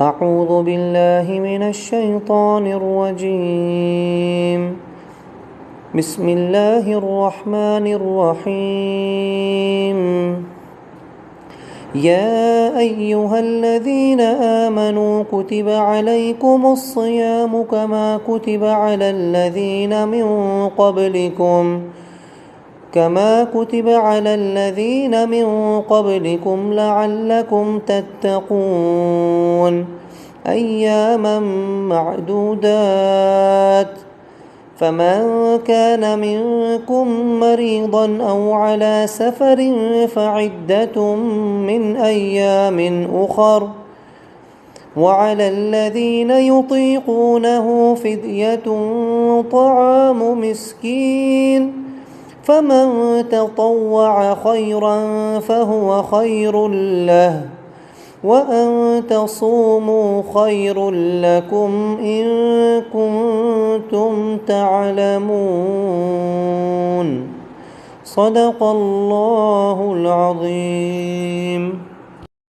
أعوذ بالله من الشيطان الرجيم. بسم الله الرحمن الرحيم. يا أيها الذين آمنوا كتب عليكم الصيام كما كتب على الذين من قبلكم لعلكم تتقون. أياما معدودات. فمن كان منكم مريضا أو على سفر فعدة من أيام أخر. وعلى الذين يطيقونه فدية طعام مسكين. فمن تطوع خيرا فهو خير له، وأن تصوموا خير لكم إن كنتم تعلمون. صدق الله العظيم.